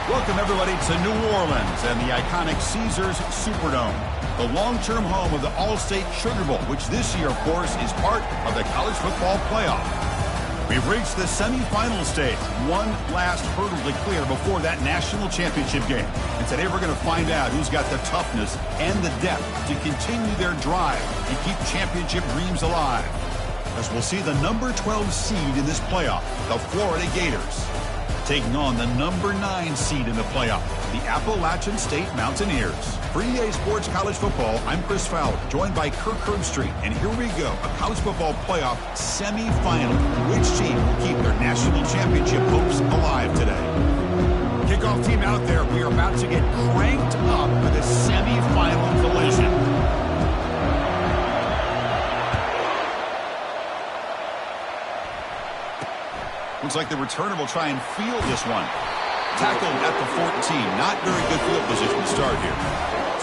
Welcome, everybody, to New Orleans and the iconic Caesars Superdome, the long-term home of the All-State Sugar Bowl, which this year, of course, is part of the college football playoff. We've reached the semifinal stage, one last hurdle to clear before that national championship game. And today we're going to find out who's got the toughness and the depth to continue their drive to keep championship dreams alive. As we'll see the number 12 seed in this playoff, the Florida Gators, taking on the number 9 seed in the playoff, the Appalachian State Mountaineers. For EA Sports College Football, I'm Chris Fowler, joined by Kirk Herbstreit. And here we go, a college football playoff semifinal. Which team will keep their national championship hopes alive today? Kickoff team out there. We are about to get cranked up for the semifinal collision. Looks like the returner will try and field this one. Tackled at the 14. Not very good field position to start here.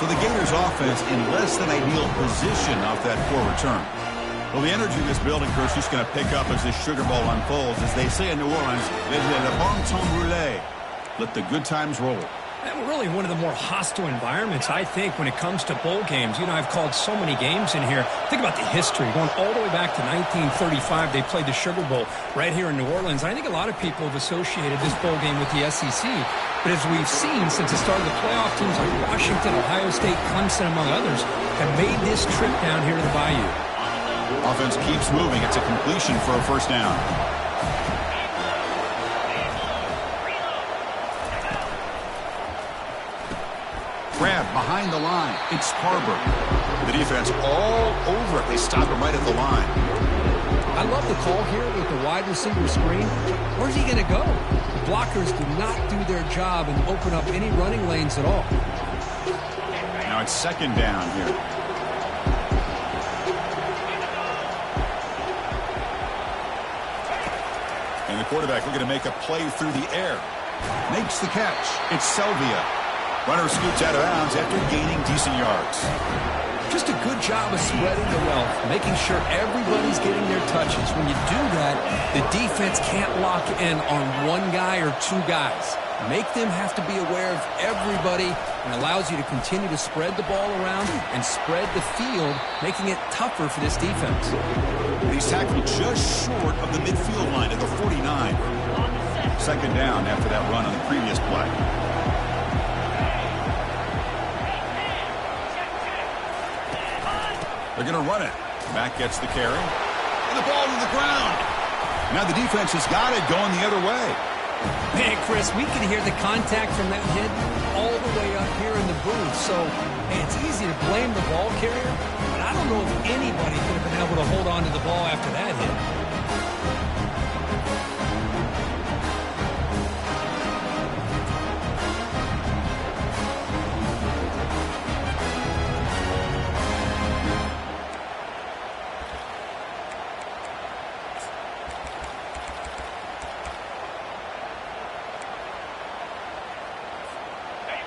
So the Gators offense in less than ideal position off that poor return. Well, the energy in this building, Chris, just going to pick up as this Sugar Bowl unfolds. As they say in New Orleans, le bon temps roulé. Let the good times roll. And really one of the more hostile environments, I think, when it comes to bowl games. You know, I've called so many games in here. Think about the history. Going all the way back to 1935, they played the Sugar Bowl right here in New Orleans. I think a lot of people have associated this bowl game with the SEC. But as we've seen since the start of the playoff, teams like Washington, Ohio State, Clemson, among others, have made this trip down here to the Bayou. Offense keeps moving. It's a completion for a first down. Grab behind the line. It's Harbor. The defense all over it. They stop him right at the line. I love the call here with the wide receiver screen. Where's he going to go? The blockers do not do their job and open up any running lanes at all. Now it's second down here. And the quarterback looking to make a play through the air. Makes the catch. It's Selvia. Runner scoots out of bounds after gaining decent yards. Just a good job of spreading the wealth, making sure everybody's getting their touches. When you do that, the defense can't lock in on one guy or two guys. Make them have to be aware of everybody, and allows you to continue to spread the ball around and spread the field, making it tougher for this defense. He's tackled just short of the midfield line at the 49. Second down after that run on the previous play. They're going to run it. Back gets the carry. And the ball to the ground. Now the defense has got it going the other way. Man, Chris, we can hear the contact from that hit all the way up here in the booth. So, hey, it's easy to blame the ball carrier, but I don't know if anybody could have been able to hold on to the ball after that hit.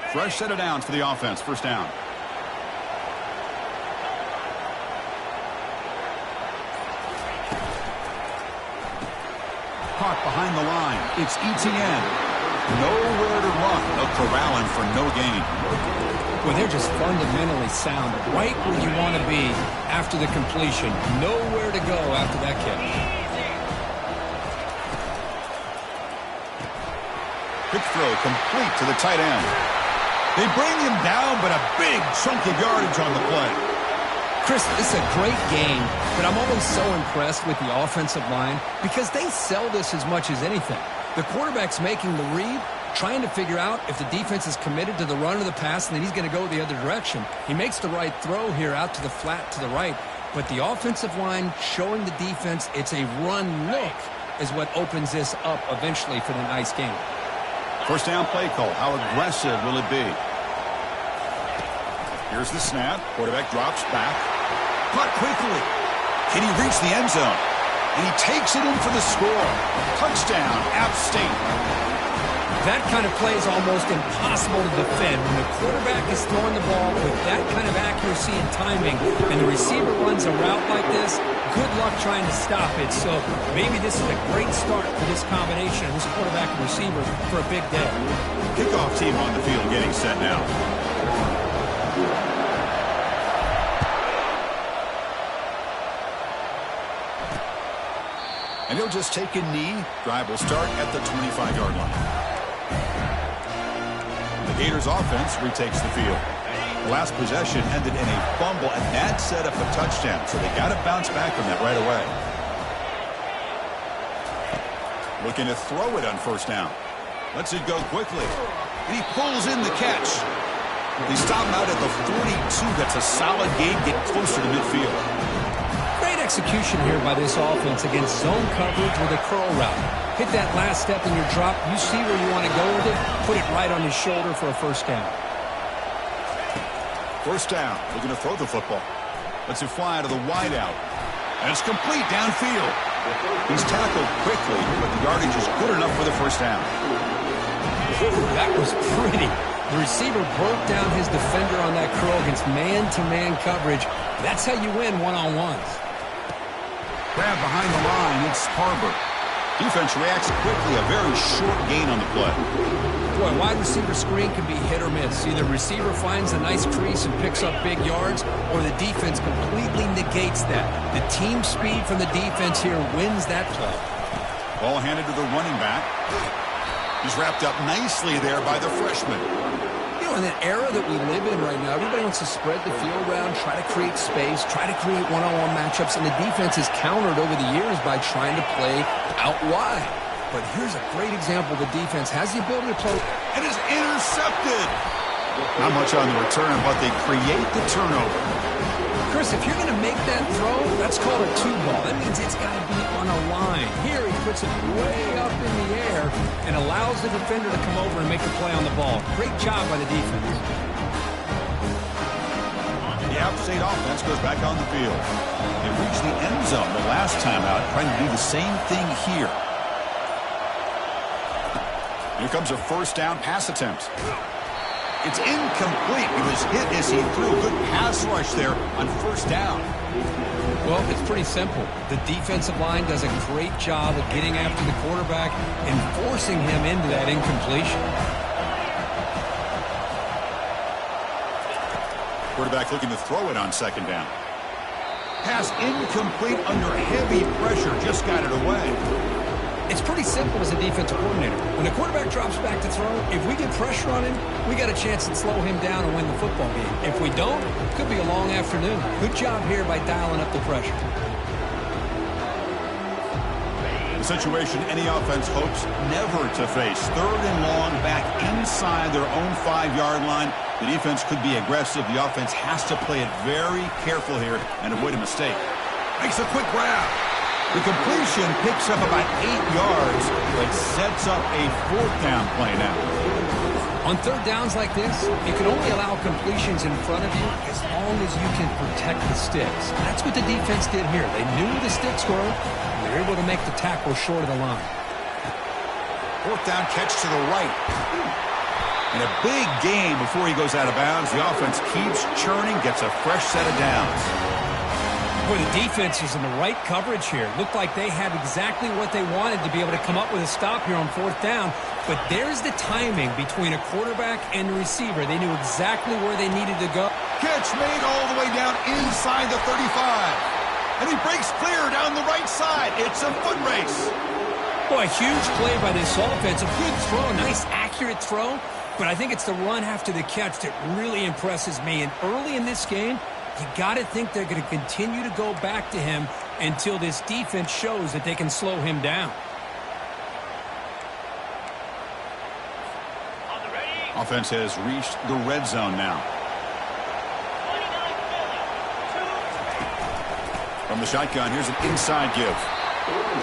Fresh set of downs for the offense. First down. Caught behind the line. It's ETN. Nowhere to run. They'll corral him for no gain. Well, they're just fundamentally sound. Right where you want to be after the completion. Nowhere to go after that catch. Quick throw complete to the tight end. They bring him down, but a big chunk of yardage on the play. Chris, this is a great game, but I'm always so impressed with the offensive line because they sell this as much as anything. The quarterback's making the read, trying to figure out if the defense is committed to the run or the pass, and then he's going to go the other direction. He makes the right throw here out to the flat to the right, but the offensive line showing the defense it's a run look is what opens this up eventually for the nice game. First down play call. How aggressive will it be? Here's the snap. Quarterback drops back. Caught quickly. Can he reach the end zone? And he takes it in for the score. Touchdown, App State. That kind of play is almost impossible to defend. When the quarterback is throwing the ball with that kind of accuracy and timing, and the receiver runs a route like this, good luck trying to stop it. So maybe this is a great start for this combination of this quarterback and receiver for a big day. Kickoff team on the field getting set now. And he'll just take a knee. Drive will start at the 25-yard line. The Gators offense retakes the field. The last possession ended in a fumble, and that set up a touchdown. So they got to bounce back from that right away. Looking to throw it on first down. Lets it go quickly. And he pulls in the catch. They stop him out at the 42. That's a solid gain. Get closer to midfield. Great execution here by this offense against zone coverage with a curl route. Hit that last step in your drop. You see where you want to go with it. Put it right on his shoulder for a first down. First down. Looking to throw the football. Lets it fly to the wideout. And it's complete downfield. He's tackled quickly, but the yardage is good enough for the first down. That was pretty. The receiver broke down his defender on that curl against man-to-man coverage. That's how you win one-on-ones. Grab behind the line. It's Harbor. Defense reacts quickly. A very short gain on the play. Boy, wide receiver screen can be hit or miss. Either receiver finds a nice crease and picks up big yards, or the defense completely negates that. The team speed from the defense here wins that play. Ball handed to the running back. He's wrapped up nicely there by the freshman. You know, in that era that we live in right now, everybody wants to spread the field around, try to create space, try to create one-on-one matchups, and the defense has countered over the years by trying to play out wide. But here's a great example. The defense has the ability to play. And is intercepted. Not much on the return, but they create the turnover. Chris, if you're going to make that throw, that's called a two ball. That means it's got to be on a line. Here he puts it way up in the air and allows the defender to come over and make the play on the ball. Great job by the defense. The App State offense goes back on the field. They reached the end zone the last time out, trying to do the same thing here. Here comes a first down pass attempt. It's incomplete. He was hit as he threw a good pass rush there on first down. Well, it's pretty simple. The defensive line does a great job of getting after the quarterback and forcing him into that incompletion. Quarterback looking to throw it on second down. Pass incomplete under heavy pressure. Just got it away. It's pretty simple as a defensive coordinator. When the quarterback drops back to throw, if we get pressure on him, we got a chance to slow him down and win the football game. If we don't, it could be a long afternoon. Good job here by dialing up the pressure. The situation any offense hopes never to face. Third and long, back inside their own 5-yard line. The defense could be aggressive. The offense has to play it very careful here and avoid a mistake. Makes a quick grab. The completion picks up about 8 yards, but sets up a fourth down play now. On third downs like this, you can only allow completions in front of you as long as you can protect the sticks. That's what the defense did here. They knew the sticks were, and they were able to make the tackle short of the line. Fourth down catch to the right. And a big gain before he goes out of bounds. The offense keeps churning, gets a fresh set of downs. Boy, the defense is in the right coverage here. Looked like they had exactly what they wanted to be able to come up with a stop here on fourth down. But there's the timing between a quarterback and the receiver. They knew exactly where they needed to go. Catch made all the way down inside the 35. And he breaks clear down the right side. It's a foot race. Boy, huge play by this offense. A good throw, nice accurate throw. But I think it's the run after the catch that really impresses me. And early in this game, you got to think they're going to continue to go back to him until this defense shows that they can slow him down. Offense has reached the red zone now. From the shotgun, here's an inside give.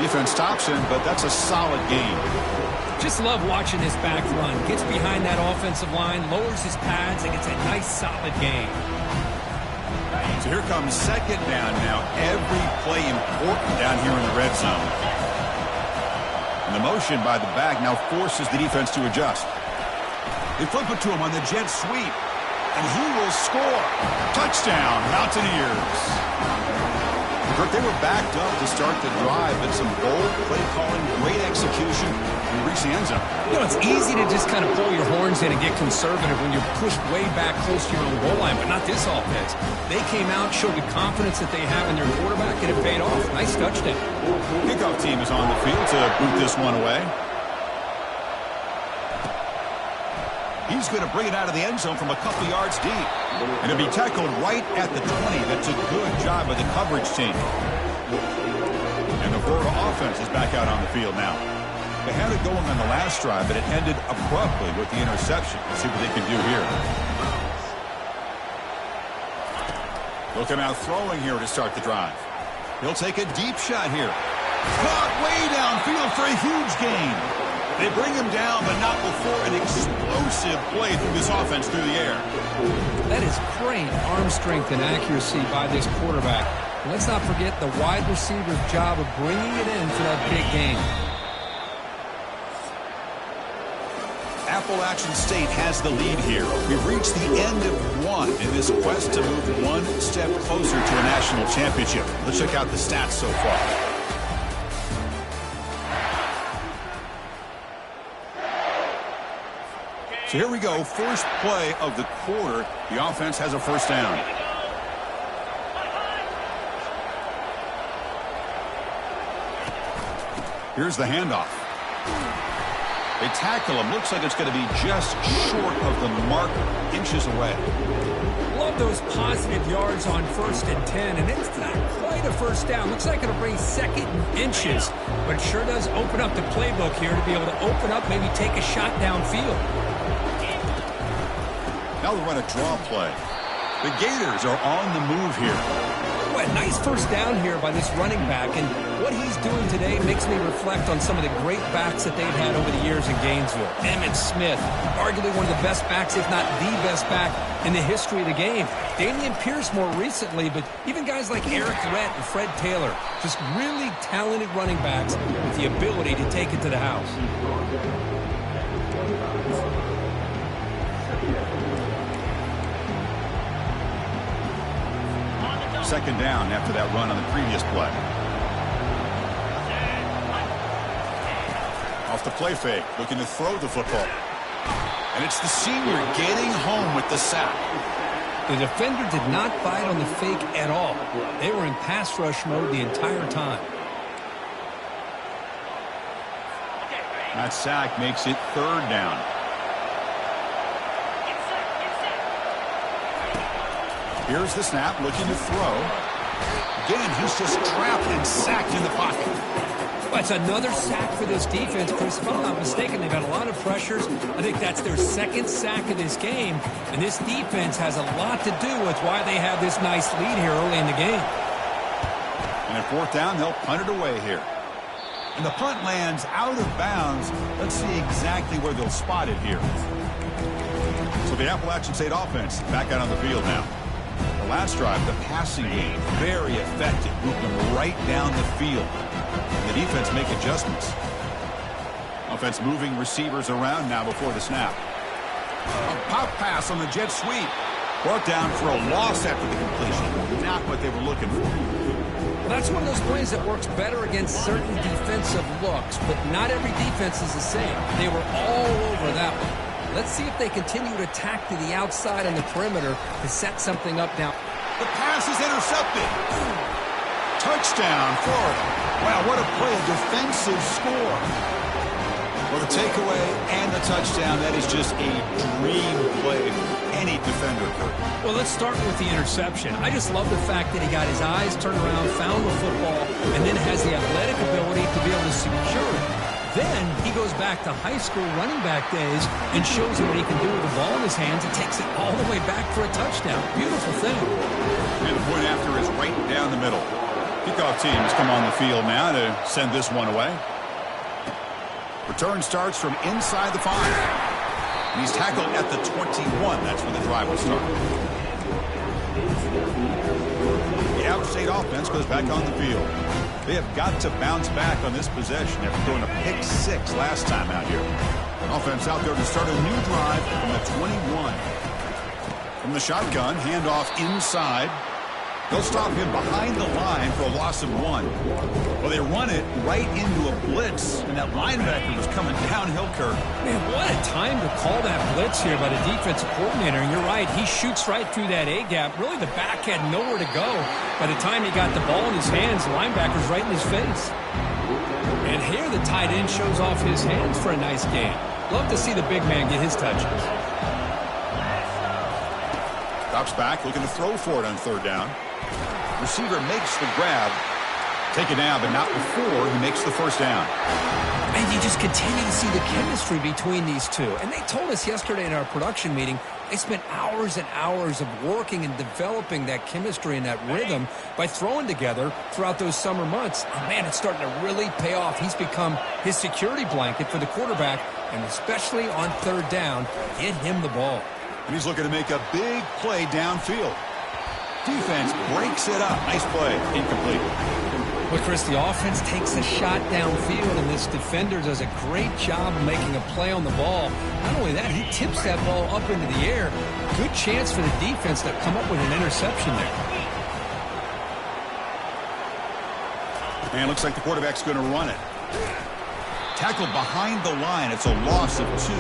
Defense stops him, but that's a solid gain. Just love watching this back run. Gets behind that offensive line, lowers his pads, and gets a nice solid gain. So here comes second down now. Every play important down here in the red zone. And the motion by the back now forces the defense to adjust. They flip it to him on the jet sweep. And he will score. Touchdown, Mountaineers. Kirk, they were backed up to start the drive, but some bold play calling, great execution, and reach the end zone. You know, it's easy to just kind of pull your horns in and get conservative when you're pushed way back close to your own goal line, but not this offense. They came out, showed the confidence that they have in their quarterback, and it paid off. Nice touchdown. Kickoff team is on the field to boot this one away. He's going to bring it out of the end zone from a couple yards deep. And it'll be tackled right at the 20. That's a good job by the coverage team. And the Florida offense is back out on the field now. They had it going on the last drive, but it ended abruptly with the interception. Let's see what they can do here. Looking out throwing here to start the drive. He'll take a deep shot here. Caught way downfield for a huge gain. They bring him down, but not before an explosive play through this offense through the air. That is great arm strength and accuracy by this quarterback. And let's not forget the wide receiver's job of bringing it in for that big game. Appalachian State has the lead here. We've reached the end of one in this quest to move one step closer to a national championship. Let's check out the stats so far. So here we go, first play of the quarter. The offense has a first down. Here's the handoff. They tackle him. Looks like it's going to be just short of the marker, inches away. Love those positive yards on 1st and 10, and it's not quite a first down. Looks like it'll bring second and inches, but it sure does open up the playbook here to be able to open up, maybe take a shot downfield. Now they'll run a draw play. The Gators are on the move here. Boy, a nice first down here by this running back, and what he's doing today makes me reflect on some of the great backs that they've had over the years in Gainesville. Emmitt Smith, arguably one of the best backs, if not the best back in the history of the game. Damian Pierce more recently, but even guys like Eric Rhett and Fred Taylor, just really talented running backs with the ability to take it to the house. Second down after that run on the previous play. Off the play fake, looking to throw the football. And it's the senior getting home with the sack. The defender did not bite on the fake at all. They were in pass rush mode the entire time. That sack makes it third down. Here's the snap, looking to throw. Again, he's just trapped and sacked in the pocket. Well, it's another sack for this defense, Chris. If I'm not mistaken, they've had a lot of pressures. I think that's their second sack of this game. And this defense has a lot to do with why they have this nice lead here early in the game. And at fourth down, they'll punt it away here. And the punt lands out of bounds. Let's see exactly where they'll spot it here. So the Appalachian State offense back out on the field now. The last drive, the passing game, very effective, moving right down the field. And the defense make adjustments. Offense moving receivers around now before the snap. A pop pass on the jet sweep. Brought down for a loss after the completion. Not what they were looking for. Well, that's one of those plays that works better against certain defensive looks, but not every defense is the same. They were all over that one. Let's see if they continue to attack to the outside on the perimeter to set something up now. The pass is intercepted. Touchdown, Florida. Wow, what a play, a defensive score. Well, the takeaway and the touchdown, that is just a dream play for any defender. Well, let's start with the interception. I just love the fact that he got his eyes turned around, found the football, and then has the athletic ability to be able to secure it. Then he goes back to high school running back days and shows him what he can do with the ball in his hands and takes it all the way back for a touchdown. Beautiful thing. And the point after is right down the middle. Kickoff team has come on the field now to send this one away. Return starts from inside the 5. And he's tackled at the 21. That's where the drive will start. The out-of-state offense goes back on the field. They have got to bounce back on this possession after throwing a pick 6 last time out here. Offense out there to start a new drive from the 21. From the shotgun, handoff inside. They'll stop him behind the line for a loss of 1. Well, they run it right into a blitz, and that linebacker was coming downhill, Kirk. Man, what a time to call that blitz here by the defensive coordinator. And you're right, he shoots right through that A-gap. Really, the back had nowhere to go. By the time he got the ball in his hands, the linebacker's right in his face. And here the tight end shows off his hands for a nice gain. Love to see the big man get his touches. Drops back, looking to throw for it on 3rd down. Receiver makes the grab. Take it down, but not before he makes the 1st down. And you just continue to see the chemistry between these two. And they told us yesterday in our production meeting, they spent hours and hours of working and developing that chemistry and that rhythm by throwing together throughout those summer months. And, man, it's starting to really pay off. He's become his security blanket for the quarterback, and especially on 3rd down, get him the ball. And he's looking to make a big play downfield. Defense breaks it up. Nice play. Incomplete. Well, Chris, the offense takes a shot downfield, and this defender does a great job of making a play on the ball. Not only that, he tips that ball up into the air. Good chance for the defense to come up with an interception there. And looks like the quarterback's going to run it. Tackled behind the line. It's a loss of 2.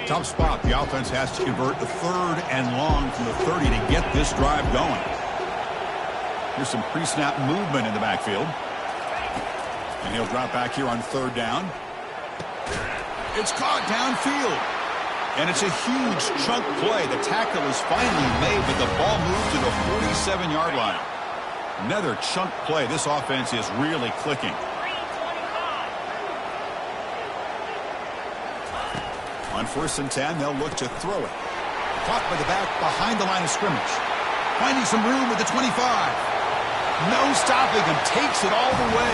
Tough spot. The offense has to convert the 3rd and long from the 30 to get this drive going. Here's some pre-snap movement in the backfield. And he'll drop back here on 3rd down. It's caught downfield. And it's a huge chunk play. The tackle is finally made, but the ball moved to the 47-yard line. Another chunk play. This offense is really clicking. On 1st and 10, they'll look to throw it. Caught by the back behind the line of scrimmage. Finding some room at the 25. No stopping him. Takes it all the way.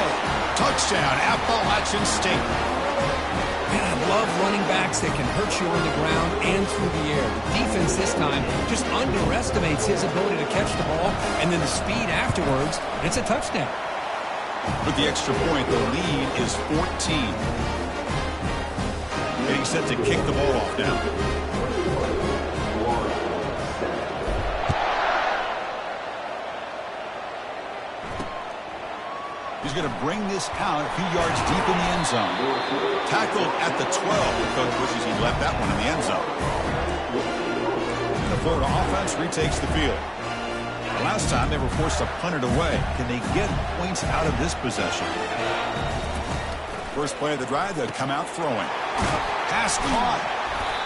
Touchdown, Appalachian State. Man, I love running backs that can hurt you on the ground and through the air. The defense this time just underestimates his ability to catch the ball, and then the speed afterwards. It's a touchdown. With the extra point, the lead is 14. Getting set to kick the ball off now. He's going to bring this out a few yards deep in the end zone. Tackled at the 12. The coach wishes he left that one in the end zone. And the Florida offense retakes the field. Last time they were forced to punt it away. Can they get points out of this possession? First play of the drive, they'll come out throwing. Pass caught.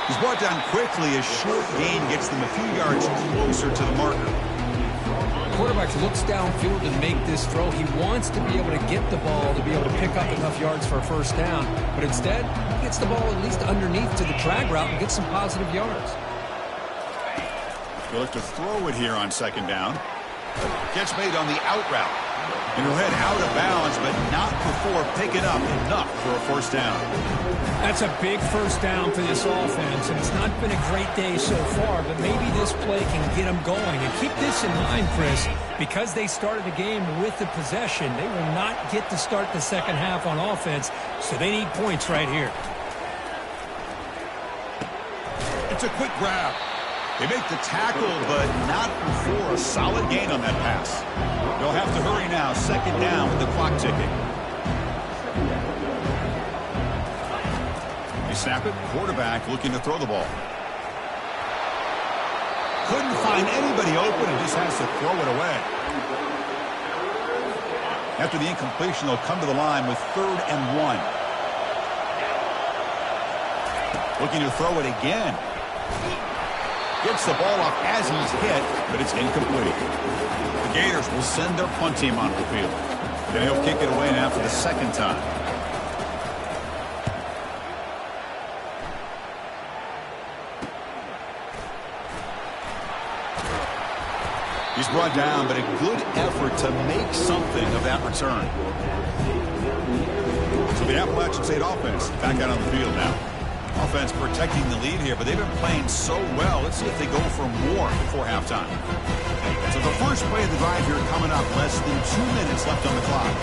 He's brought down quickly. A short gain gets them a few yards closer to the marker. The quarterback looks downfield to make this throw. He wants to be able to get the ball to be able to pick up enough yards for a 1st down. But instead, he gets the ball at least underneath to the drag route and gets some positive yards. He'll look to throw it here on 2nd down. Catch made on the out route. And he'll head out of bounds, but not before picking up enough for a 1st down. That's a big 1st down for this offense, and it's not been a great day so far, but maybe this play can get them going. And keep this in mind, Chris, because they started the game with the possession, they will not get to start the second half on offense, so they need points right here. It's a quick grab. They make the tackle, but not before a solid gain on that pass. They'll have to hurry now. 2nd down with the clock ticking. They snap it. Quarterback looking to throw the ball. Couldn't find anybody open and just has to throw it away. After the incompletion, they'll come to the line with 3rd and 1. Looking to throw it again. Gets the ball off as he's hit, but it's incomplete. The Gators will send their punt team onto the field. Then he'll kick it away now for the 2nd time. He's brought down, but a good effort to make something of that return. So the Appalachian State offense back out on the field now. Offense protecting the lead here, but they've been playing so well. Let's see if they go for more before halftime. So the first play of the drive here coming up. Less than 2 minutes left on the clock.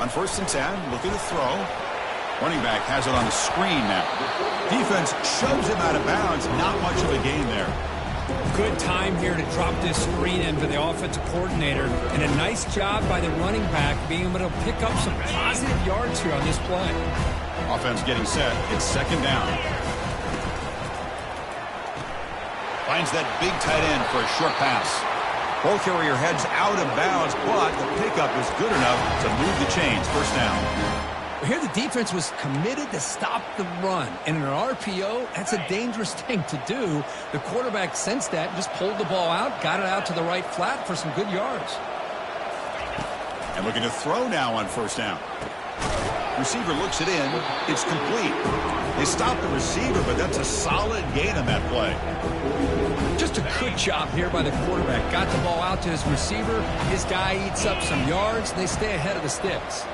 On 1st and 10, looking to throw. Running back has it on the screen now. Defense shoves him out of bounds. Not much of a gain there. Good time here to drop this screen in for the offensive coordinator. And a nice job by the running back being able to pick up some positive yards here on this play. Offense getting set. It's 2nd down. Finds that big tight end for a short pass. Ball carrier heads out of bounds, but the pickup is good enough to move the chains. 1st down. Here the defense was committed to stop the run. And in an RPO, that's a dangerous thing to do. The quarterback sensed that and just pulled the ball out, got it out to the right flat for some good yards. And looking to throw now on 1st down. Receiver looks it in. It's complete. They stopped the receiver, but that's a solid gain on that play. Just a good job here by the quarterback. Got the ball out to his receiver. His guy eats up some yards, and they stay ahead of the sticks.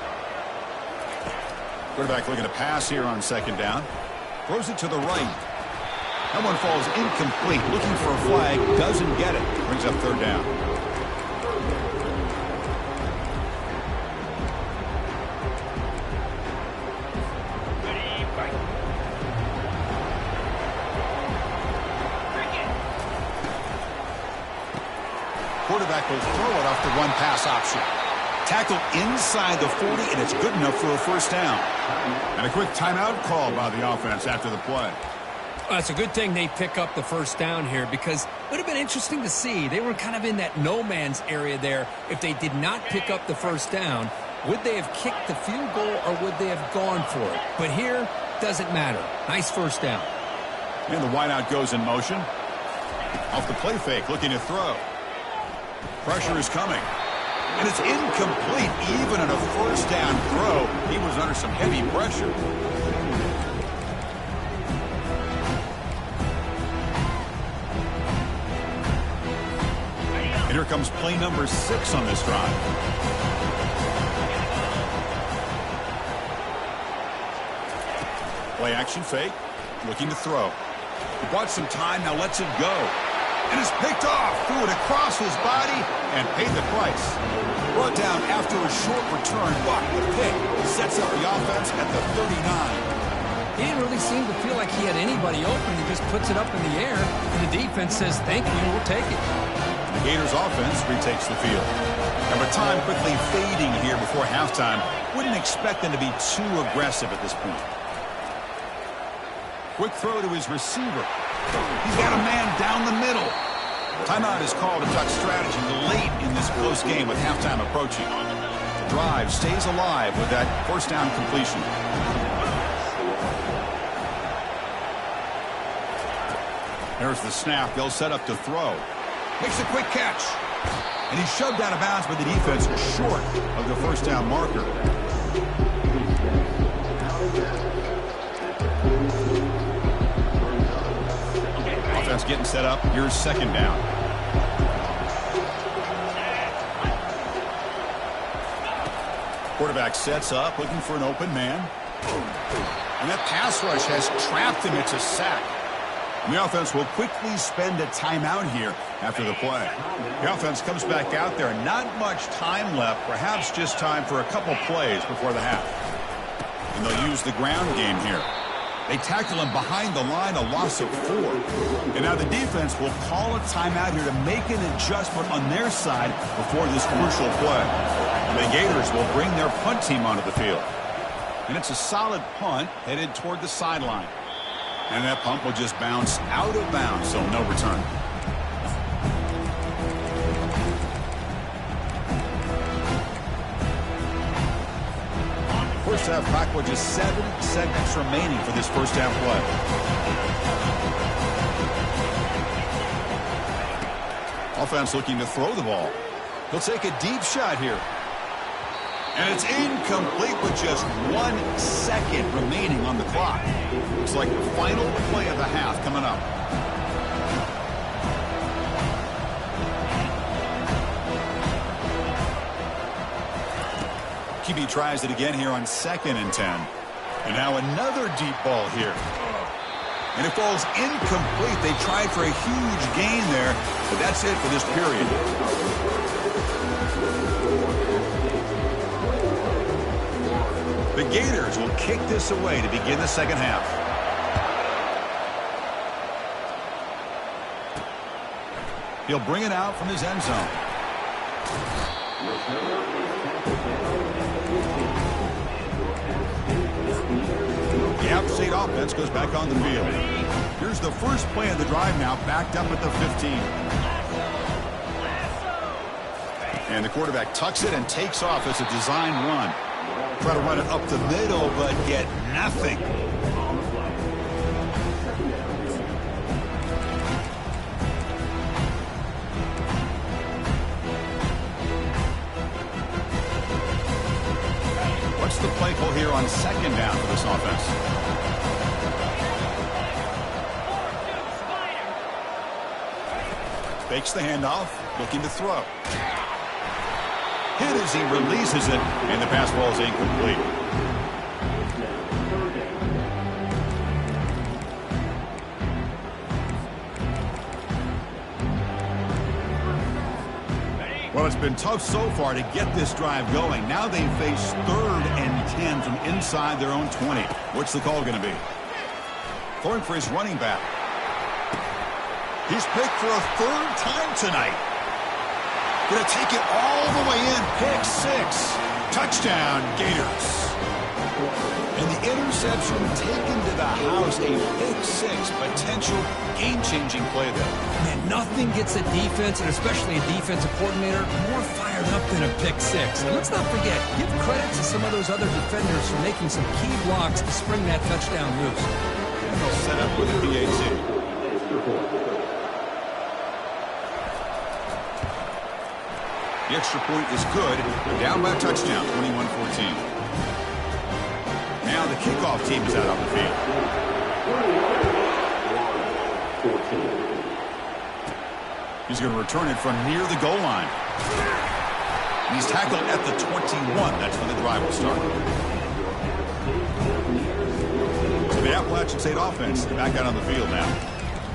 Quarterback looking to pass here on 2nd down. Throws it to the right. That one falls incomplete. Looking for a flag. Doesn't get it. Brings up 3rd down. Quarterback will throw it off the run-pass option. Tackle inside the 40, and it's good enough for a 1st down. And a quick timeout call by the offense after the play. Well, it's a good thing they pick up the 1st down here because it would have been interesting to see. They were kind of in that no-man's area there. If they did not pick up the 1st down, would they have kicked the field goal or would they have gone for it? But here, doesn't matter. Nice 1st down. And the wideout goes in motion. Off the play fake, looking to throw. Pressure is coming. And it's incomplete. Even on a 1st down throw, he was under some heavy pressure. And here comes play number 6 on this drive. Play action fake. Looking to throw. He bought some time, now lets it go. And it's picked off. Threw it across his body and paid the price. Brought down after a short return. But the pick sets up the offense at the 39. He didn't really seem to feel like he had anybody open. He just puts it up in the air, and the defense says, thank you, we'll take it. The Gators offense retakes the field. And with time quickly fading here before halftime, wouldn't expect them to be too aggressive at this point. Quick throw to his receiver. He's got a man down the middle. Timeout is called to talk strategy late in this close game with halftime approaching. The drive stays alive with that 1st down completion. There's the snap. They'll set up to throw. Makes a quick catch. And he's shoved out of bounds by the defense short of the 1st down marker. Offense getting set up. Here's 2nd down. Quarterback sets up, looking for an open man. And that pass rush has trapped him. It's a sack. And the offense will quickly spend a timeout here after the play. The offense comes back out there. Not much time left. Perhaps just time for a couple plays before the half. And they'll use the ground game here. They tackle him behind the line, a loss of 4. And now the defense will call a timeout here to make an adjustment on their side before this crucial play. And the Gators will bring their punt team onto the field. And it's a solid punt headed toward the sideline. And that punt will just bounce out of bounds, so no return. First half clock with just 7 seconds remaining for this 1st half play. Offense looking to throw the ball. He'll take a deep shot here. And it's incomplete with just 1 second remaining on the clock. Looks like the final play of the half coming up. QB tries it again here on 2nd and 10. And now another deep ball here. And it falls incomplete. They tried for a huge gain there, but that's it for this period. The Gators will kick this away to begin the second half. He'll bring it out from his end zone. The App State offense goes back on the field. Here's the first play of the drive now, backed up at the 15. And the quarterback tucks it and takes off as a design run. Try to run it up the middle, but get nothing. What's the play call here on 2nd down for this offense? Fakes the handoff, looking to throw. Hit as he releases it, and the pass ball is incomplete. Well, it's been tough so far to get this drive going. Now they face 3rd and 10 from inside their own 20. What's the call going to be? Throwing for his running back. He's picked for a 3rd time tonight. Going to take it all the way in. Pick 6. Touchdown, Gators. And the interception taken to the house. A pick 6. Potential game-changing play there. Man, nothing gets a defense, and especially a defensive coordinator, more fired up than a pick 6. And let's not forget, give credit to some of those other defenders for making some key blocks to spring that touchdown loose. And they'll set up with a PAT. The extra point is good. They're down by a touchdown, 21-14. Now the kickoff team is out on the field. He's going to return it from near the goal line. He's tackled at the 21. That's when the drive will start. So the Appalachian State offense back out on the field now.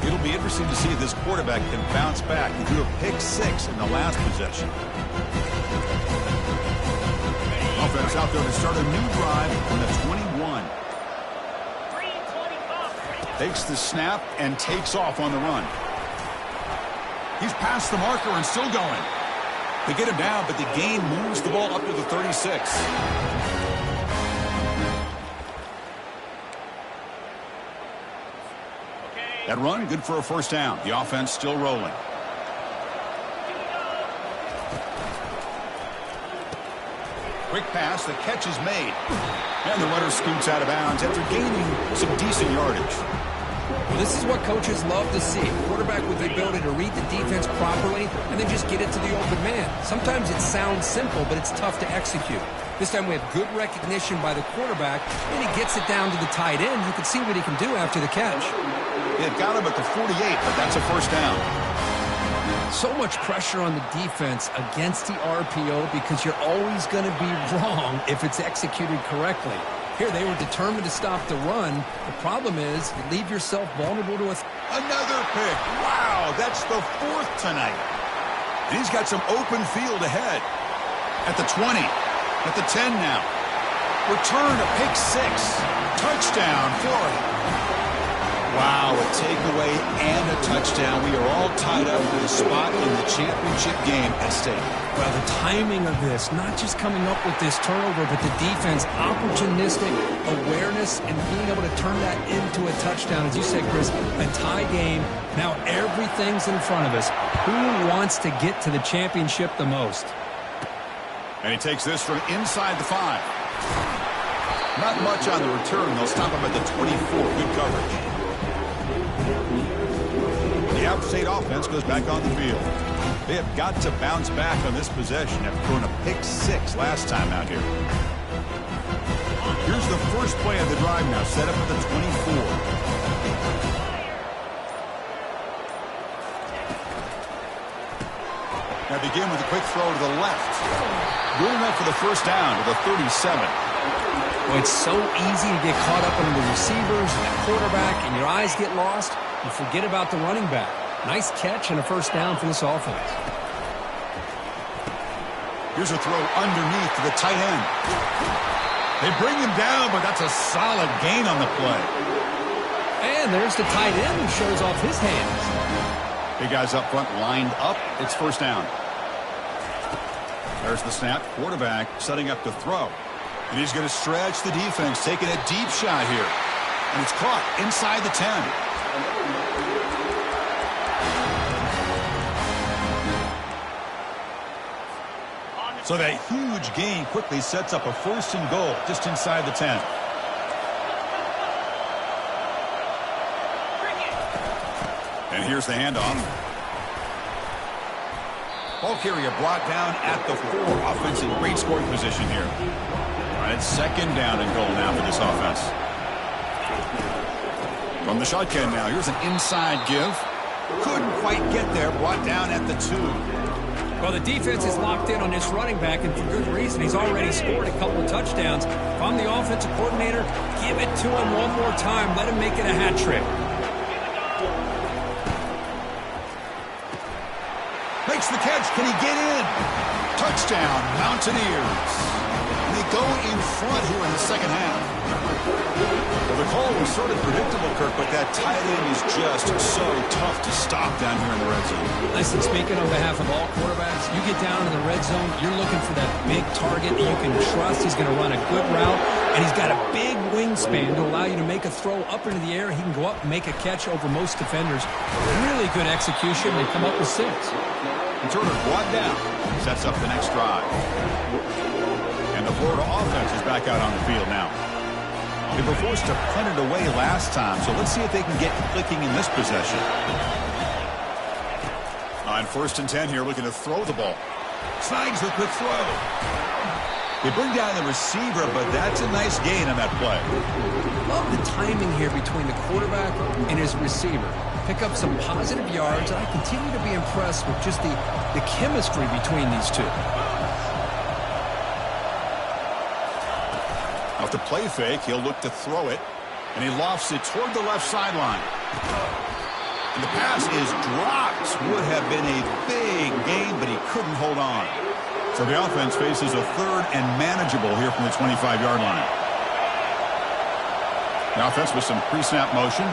It'll be interesting to see if this quarterback can bounce back. He threw a pick 6 in the last possession. Offense out there to start a new drive on the 21. Takes the snap and takes off on the run. He's past the marker and still going. They get him down, but the gain moves the ball up to the 36. That run, good for a first down. The offense still rolling. Quick pass, the catch is made. And the runner scoots out of bounds after gaining some decent yardage. Well, this is what coaches love to see. A quarterback with the ability to read the defense properly and then just get it to the open man. Sometimes it sounds simple, but it's tough to execute. This time we have good recognition by the quarterback, and he gets it down to the tight end. You can see what he can do after the catch. It got him at the 48, but that's a first down. So much pressure on the defense against the RPO because you're always going to be wrong if it's executed correctly. Here, they were determined to stop the run. The problem is you leave yourself vulnerable to another pick. Wow, that's the 4th tonight. And he's got some open field ahead. At the 20, at the 10 now. Return to pick 6. Touchdown, Florida. Wow, a takeaway and a touchdown. We are all tied up with a spot in the championship game at stake. Well, the timing of this, not just coming up with this turnover, but the defense, opportunistic awareness, and being able to turn that into a touchdown. As you said, Chris, a tie game. Now everything's in front of us. Who wants to get to the championship the most? And he takes this from inside the 5. Not much on the return. They'll stop him at the 24. Good coverage. The App State offense goes back on the field. They have got to bounce back on this possession after throwing a pick 6 last time out here. Here's the first play of the drive now, set up at the 24. Now begin with a quick throw to the left. Good enough for the first down with a 37. Well, it's so easy to get caught up in the receivers and the quarterback, and your eyes get lost. You forget about the running back. Nice catch and a first down for this offense. Here's a throw underneath to the tight end. They bring him down, but that's a solid gain on the play. And there's the tight end who shows off his hands. Big guys up front lined up. It's first down. There's the snap. Quarterback setting up to throw. And he's going to stretch the defense, taking a deep shot here. And it's caught inside the 10. So that huge gain quickly sets up a first and goal just inside the 10. And here's the handoff. Ball carrier brought down at the 4. Offense in great scoring position here. All right, it's second down and goal now for this offense. From the shotgun now, here's an inside give. Couldn't quite get there, brought down at the 2. Well, the defense is locked in on this running back, and for good reason. He's already scored a couple of touchdowns. If I'm the offensive coordinator, give it to him one more time. Let him make it a hat trick. Makes the catch. Can he get in? Touchdown, Mountaineers. And they go in front here in the second half. Well, the call was sort of predictable, Kirk, but that tight end is just so tough to stop down here in the red zone. Listen, speaking on behalf of all quarterbacks, you get down in the red zone, you're looking for that big target that you can trust. He's going to run a good route, and he's got a big wingspan to allow you to make a throw up into the air. He can go up and make a catch over most defenders. Really good execution. They come up with 6. And Turner brought down. Sets up the next drive. And the Florida offense is back out on the field now. They were forced to punt it away last time, so let's see if they can get clicking in this possession. On first and 10 here, looking to throw the ball. Snags the quick throw. They bring down the receiver, but that's a nice gain on that play. Love the timing here between the quarterback and his receiver. Pick up some positive yards, and I continue to be impressed with just the chemistry between these two. Off the play fake, he'll look to throw it, and he lofts it toward the left sideline. And the pass is dropped. Would have been a big gain, but he couldn't hold on. So the offense faces a third and manageable here from the 25-yard line. The offense with some pre-snap motion.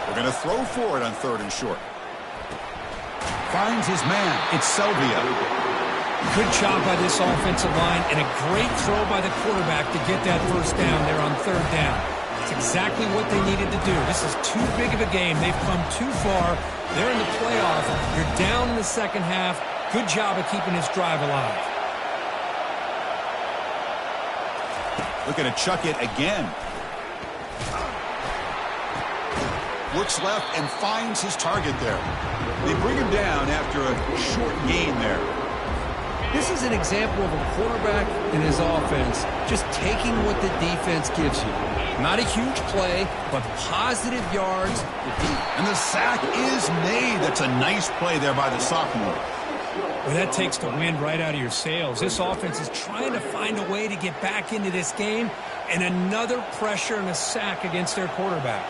We're going to throw for it on third and short. Finds his man. It's Selvia. Good job by this offensive line, and a great throw by the quarterback to get that first down there on third down. That's exactly what they needed to do. This is too big of a game. They've come too far. They're in the playoff. You're down in the second half. Good job of keeping this drive alive. Looking to chuck it again. Looks left and finds his target there. They bring him down after a short gain there. This is an example of a quarterback and his offense just taking what the defense gives you. Not a huge play, but positive yards. And the sack is made. That's a nice play there by the sophomore. Well, that takes the wind right out of your sails. This offense is trying to find a way to get back into this game, and another pressure and a sack against their quarterback.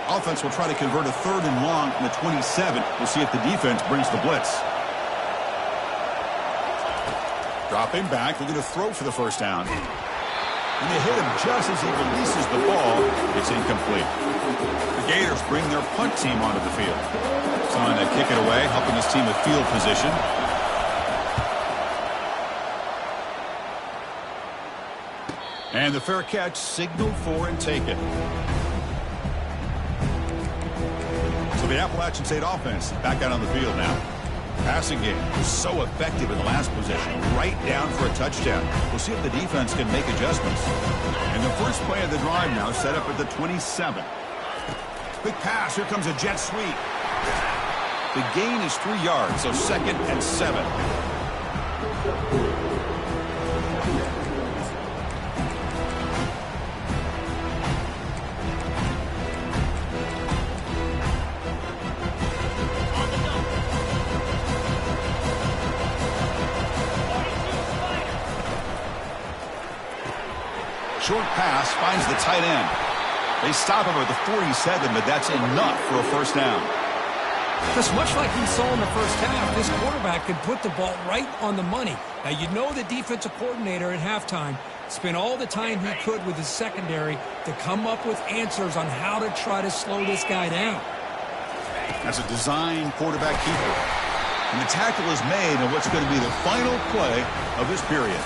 Offense will try to convert a third and long from the 27. We'll see if the defense brings the blitz. Dropping back, looking to throw for the first down. And they hit him just as he releases the ball. It's incomplete. The Gators bring their punt team onto the field. Someone to kick it away, helping his team with field position. And the fair catch signaled for and taken. So the Appalachian State offense back out on the field now. Passing game was so effective in the last possession, right down for a touchdown. We'll see if the defense can make adjustments. And the first play of the drive now set up at the 27. Quick pass, here comes a jet sweep. The gain is 3 yards, so 2nd and 7. short pass finds the tight end. They stop him at the 47, but that's enough for a first down. Just much like we saw in the first half, this quarterback could put the ball right on the money. Now, you know the defensive coordinator at halftime spent all the time he could with his secondary to come up with answers on how to try to slow this guy down. That's a design quarterback keeper. And the tackle is made on what's going to be the final play of this period.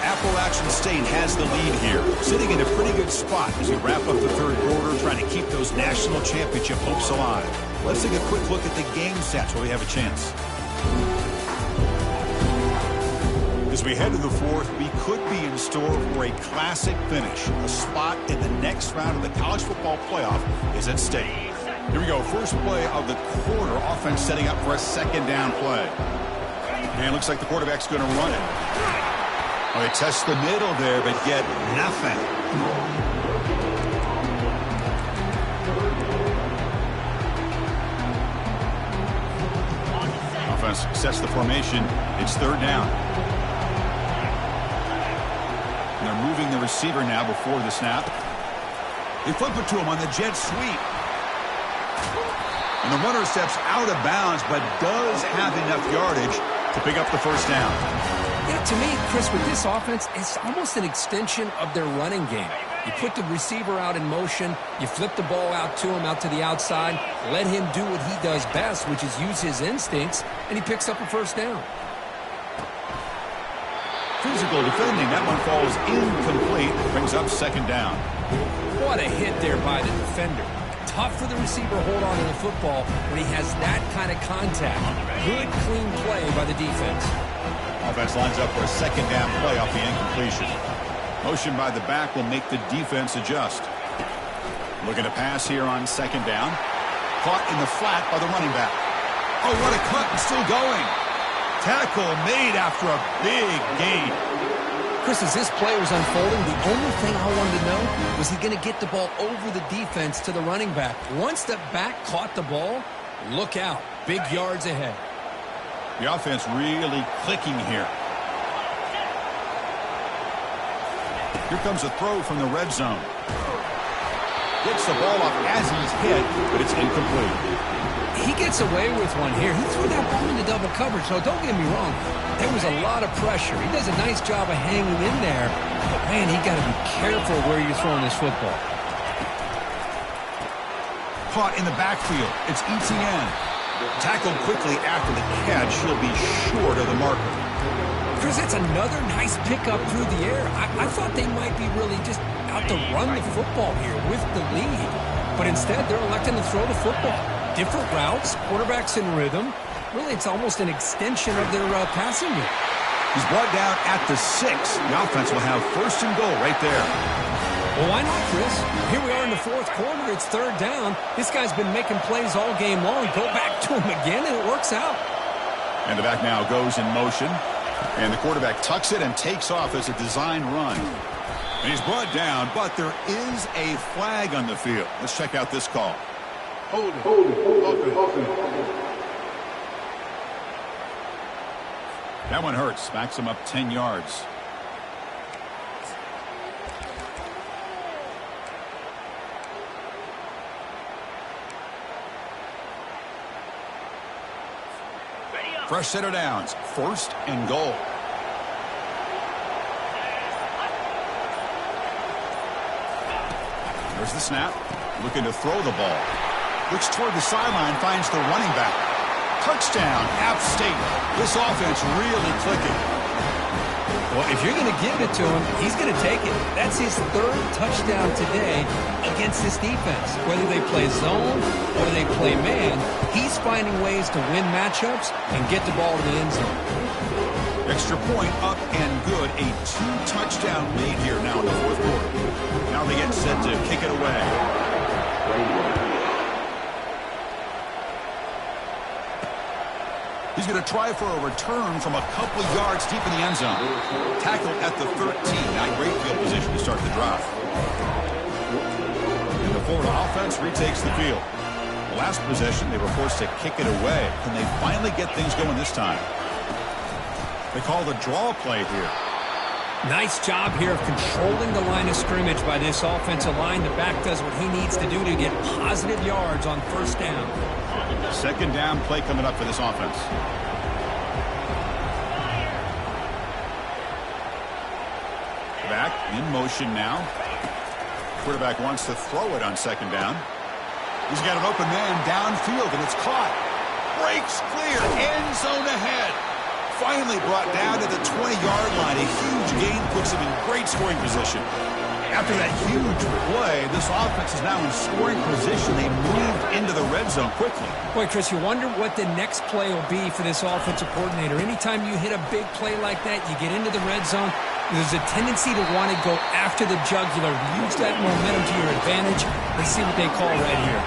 Appalachian State has the lead here, sitting in a pretty good spot as we wrap up the third quarter, trying to keep those national championship hopes alive. Let's take a quick look at the game stats while we have a chance. As we head to the fourth, we could be in store for a classic finish. A spot in the next round of the college football playoff is at stake. Here we go, first play of the quarter. Offense setting up for a second down play. And it looks like the quarterback's going to run it. Oh, they test the middle there, but get nothing. Offense sets the formation. It's third down. And they're moving the receiver now before the snap. They flip it to him on the jet sweep. And the runner steps out of bounds, but does have enough yardage to pick up the first down. Yeah, to me, Chris, with this offense, it's almost an extension of their running game. You put the receiver out in motion, you flip the ball out to him, out to the outside, let him do what he does best, which is use his instincts, and he picks up a first down. Physical defending. That one falls incomplete. Brings up second down. What a hit there by the defender. Tough for the receiver to hold on to the football when he has that kind of contact. Good, clean play by the defense. Offense lines up for a second down play off the incompletion. Motion by the back will make the defense adjust. Looking to pass here on second down. Caught in the flat by the running back. Oh, what a cut, and still going. Tackle made after a big gain. Chris, as this play was unfolding, the only thing I wanted to know was he going to get the ball over the defense to the running back. Once the back caught the ball, look out. Big yards ahead. The offense really clicking here. Here comes a throw from the red zone. Gets the ball off as he's hit, but it's incomplete. He gets away with one here. He threw that ball into double coverage, so don't get me wrong. There was a lot of pressure. He does a nice job of hanging in there. But, man, he got to be careful where you're throwing this football. Caught in the backfield. It's ETN. Tackled quickly after the catch. He'll be short of the marker. Chris, that's another nice pickup through the air. I thought they might be really just out to run the football here with the lead. But instead, they're electing to throw the football. Different routes, quarterbacks in rhythm. Really, it's almost an extension of their passing game. He's brought down at the 6. The offense will have first and goal right there. Well, why not, Chris? Here we are in the fourth quarter. It's third down. This guy's been making plays all game long. Go back to him again, and it works out. And the back now goes in motion. And the quarterback tucks it and takes off as a design run. And he's brought down, but there is a flag on the field. Let's check out this call. Hold it. That one hurts. Backs him up 10 yards. Fresh set of downs. First and goal. There's the snap. Looking to throw the ball. Looks toward the sideline. Finds the running back. Touchdown, App State. This offense really clicking. Well, if you're going to give it to him, he's going to take it. That's his third touchdown today against this defense. Whether they play zone or they play man, he's finding ways to win matchups and get the ball to the end zone. Extra point up and good. A 2-touchdown lead here now in the fourth quarter. Now they get set to kick it away. He's going to try for a return from a couple of yards deep in the end zone. Tackled at the 13. Now great field position to start the drive. And the Florida offense retakes the field. The last possession, they were forced to kick it away. Can they finally get things going this time? They call the draw play here. Nice job here of controlling the line of scrimmage by this offensive line. The back does what he needs to do to get positive yards on first down. Second down play coming up for this offense. Back in motion now. Quarterback wants to throw it on second down. He's got an open man downfield, and it's caught. Breaks clear. End zone ahead. Finally brought down to the 20-yard line. A huge gain puts him in great scoring position. After that huge play, this offense is now in scoring position. They moved into the red zone quickly. Boy, Chris, you wonder what the next play will be for this offensive coordinator. Anytime you hit a big play like that, you get into the red zone, there's a tendency to want to go after the jugular. Use that momentum to your advantage. Let's see what they call right here.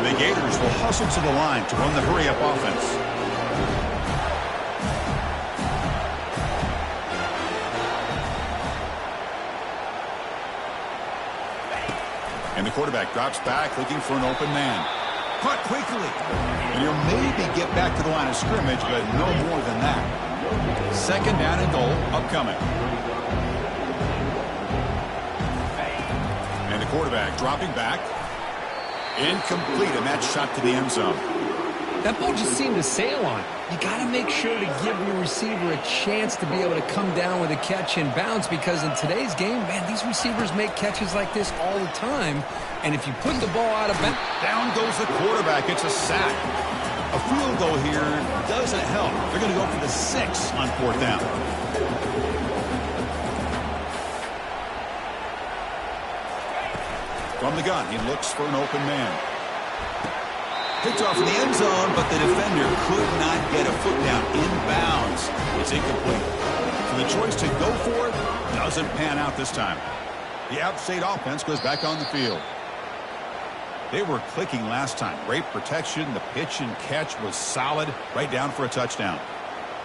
The Gators will hustle to the line to run the hurry-up offense. And the quarterback drops back, looking for an open man. Caught quickly. And he'll maybe get back to the line of scrimmage, but no more than that. Second down and goal, upcoming. And the quarterback dropping back. Incomplete, and that shot to the end zone. That ball just seemed to sail on. You got to make sure to give your receiver a chance to be able to come down with a catch and bounce, because in today's game, man, these receivers make catches like this all the time. And if you put the ball out of bounds, down goes the quarterback. It's a sack. A field goal here doesn't help. They're going to go for the 6 on fourth down. From the gun, he looks for an open man. Picked off in the end zone, but the defender could not get a foot down inbounds. It's incomplete. So the choice to go for it doesn't pan out this time. The App State offense goes back on the field. They were clicking last time. Great protection. The pitch and catch was solid. Right down for a touchdown.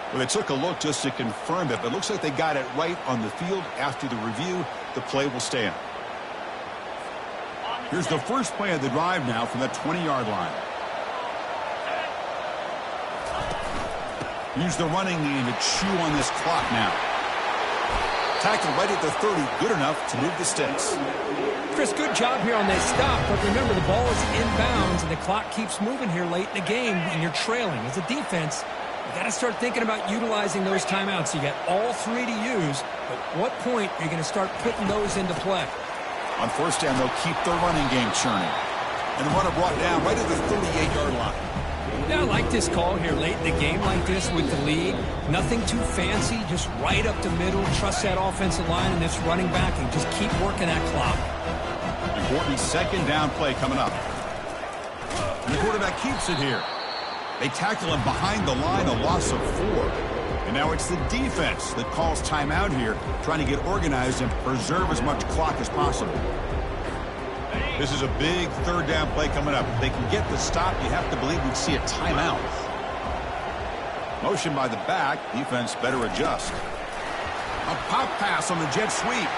Well, they took a look just to confirm it, but it looks like they got it right on the field. After the review, the play will stand. Here's the first play of the drive now from the 20-yard line. Use the running game to chew on this clock now. Tackle right at the 30, good enough to move the sticks. Chris, good job here on that stop, but remember, the ball is inbounds, and the clock keeps moving here late in the game, and you're trailing. As a defense, you got to start thinking about utilizing those timeouts. You got all 3 to use, but what point are you going to start putting those into play? On first down, they'll keep their running game churning. And the runner brought down right at the 38-yard line. Yeah, I like this call here late in the game like this with the lead. Nothing too fancy, just right up the middle. Trust that offensive line and this running back and just keep working that clock. Important second down play coming up. And the quarterback keeps it here. They tackle him behind the line, a loss of 4. And now it's the defense that calls timeout here, trying to get organized and preserve as much clock as possible. This is a big third down play coming up. If they can get the stop, you have to believe we'd see a timeout. Motion by the back. Defense better adjust. A pop pass on the jet sweep.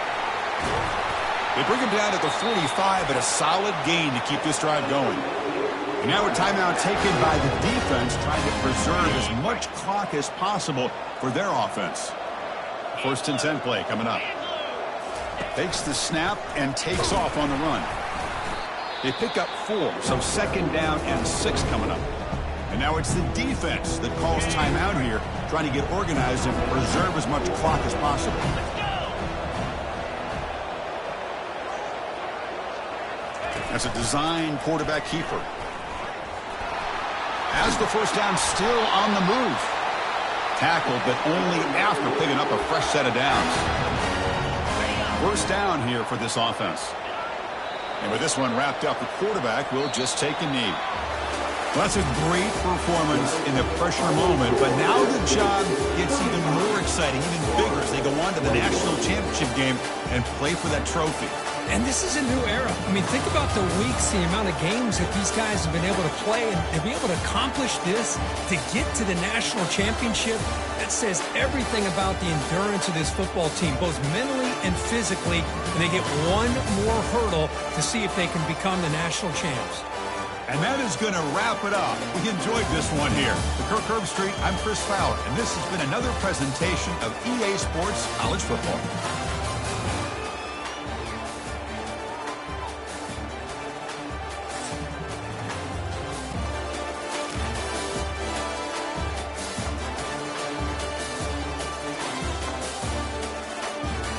They bring him down at the 45, but a solid gain to keep this drive going. And now a timeout taken by the defense, trying to preserve as much clock as possible for their offense. First and 10 play coming up. Takes the snap and takes off on the run. They pick up 4, so second down and 6 coming up. And now it's the defense that calls timeout here, trying to get organized and preserve as much clock as possible. That's a design quarterback keeper. As the first down, still on the move. Tackled, but only after picking up a fresh set of downs. First down here for this offense. And with this one wrapped up, the quarterback will just take a knee. Well, that's a great performance in the pressure moment, but now the job gets even more exciting, even bigger as they go on to the national championship game and play for that trophy. And this is a new era. I mean, think about the weeks, the amount of games that these guys have been able to play, and to be able to accomplish this, to get to the national championship, that says everything about the endurance of this football team, both mentally and physically, and they get one more hurdle to see if they can become the national champs. And that is going to wrap it up. We enjoyed this one here. For Kirk Herbstreit, I'm Chris Fowler, and this has been another presentation of EA Sports College Football.